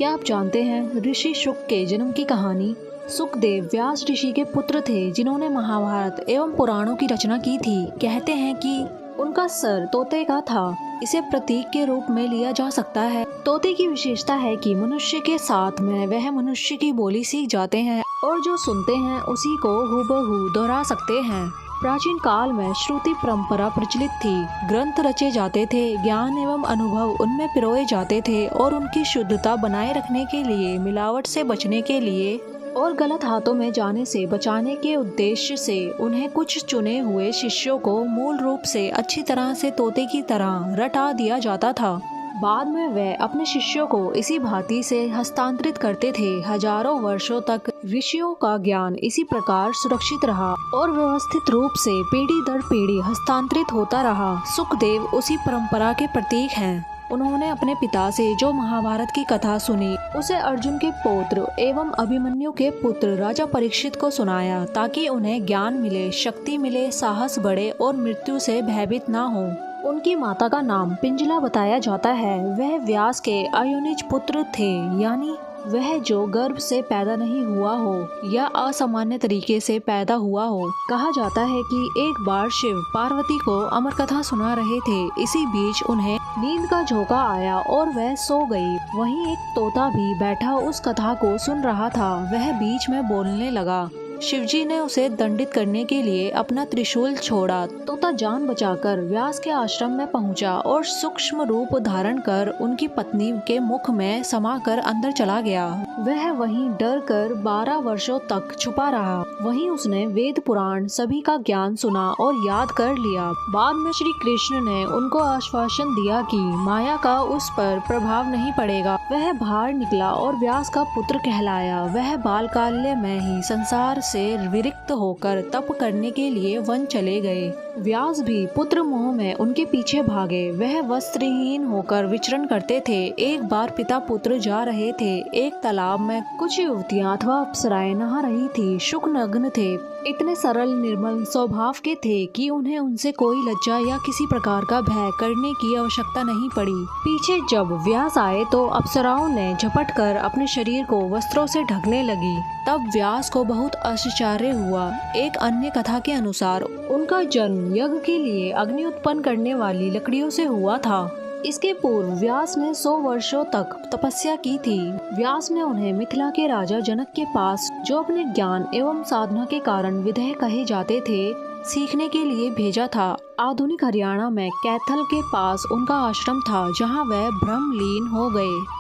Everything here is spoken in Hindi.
क्या आप जानते हैं ऋषि शुक के जन्म की कहानी? सुखदेव व्यास ऋषि के पुत्र थे जिन्होंने महाभारत एवं पुराणों की रचना की थी। कहते हैं कि उनका सर तोते का था। इसे प्रतीक के रूप में लिया जा सकता है। तोते की विशेषता है कि मनुष्य के साथ में वह मनुष्य की बोली सीख जाते हैं और जो सुनते हैं उसी को हूबहू दोहरा सकते हैं। प्राचीन काल में श्रुति परंपरा प्रचलित थी। ग्रंथ रचे जाते थे, ज्ञान एवं अनुभव उनमें पिरोए जाते थे और उनकी शुद्धता बनाए रखने के लिए, मिलावट से बचने के लिए और गलत हाथों में जाने से बचाने के उद्देश्य से उन्हें कुछ चुने हुए शिष्यों को मूल रूप से अच्छी तरह से तोते की तरह रटा दिया जाता था। बाद में वे अपने शिष्यों को इसी भांति से हस्तांतरित करते थे। हजारों वर्षों तक ऋषियों का ज्ञान इसी प्रकार सुरक्षित रहा और व्यवस्थित रूप से पीढ़ी दर पीढ़ी हस्तांतरित होता रहा। सुखदेव उसी परंपरा के प्रतीक हैं। उन्होंने अपने पिता से जो महाभारत की कथा सुनी उसे अर्जुन के पौत्र एवं अभिमन्यु के पुत्र राजा परीक्षित को सुनाया ताकि उन्हें ज्ञान मिले, शक्ति मिले, साहस बढ़े और मृत्यु से भयभीत न हो। उनकी माता का नाम पिंजला बताया जाता है। वह व्यास के अयोनिज पुत्र थे, यानी वह जो गर्भ से पैदा नहीं हुआ हो या असामान्य तरीके से पैदा हुआ हो। कहा जाता है कि एक बार शिव पार्वती को अमर कथा सुना रहे थे। इसी बीच उन्हें नींद का झोंका आया और वह सो गई। वहीं एक तोता भी बैठा उस कथा को सुन रहा था। वह बीच में बोलने लगा। शिवजी ने उसे दंडित करने के लिए अपना त्रिशूल छोड़ा। तोता जान बचाकर व्यास के आश्रम में पहुंचा और सूक्ष्म रूप धारण कर उनकी पत्नी के मुख में समाकर अंदर चला गया। वह वहीं डर कर 12 वर्षों तक छुपा रहा। वहीं उसने वेद पुराण सभी का ज्ञान सुना और याद कर लिया। बाद में श्री कृष्ण ने उनको आश्वासन दिया कि माया का उस पर प्रभाव नहीं पड़ेगा। वह बाहर निकला और व्यास का पुत्र कहलाया। वह बालकाल्य में ही संसार से विरक्त होकर तप करने के लिए वन चले गए। व्यास भी पुत्र मोह में उनके पीछे भागे। वह वस्त्रहीन होकर विचरण करते थे। एक बार पिता पुत्र जा रहे थे। एक तालाब में कुछ युवतियां अथवा अप्सराएं नहा रही थी। शुक नग्न थे। इतने सरल निर्मल स्वभाव के थे कि उन्हें उनसे कोई लज्जा या किसी प्रकार का भय करने की आवश्यकता नहीं पड़ी। पीछे जब व्यास आए तो अप्सराओं ने झपट कर अपने शरीर को वस्त्रों से ढकने लगी। तब व्यास को बहुत आश्चर्य हुआ। एक अन्य कथा के अनुसार उनका जन्म यज्ञ के लिए अग्नि उत्पन्न करने वाली लकड़ियों से हुआ था। इसके पूर्व व्यास ने 100 वर्षों तक तपस्या की थी। व्यास ने उन्हें मिथिला के राजा जनक के पास, जो अपने ज्ञान एवं साधना के कारण विदेह कहे जाते थे, सीखने के लिए भेजा था। आधुनिक हरियाणा में कैथल के पास उनका आश्रम था, जहां वह ब्रह्मलीन हो गए।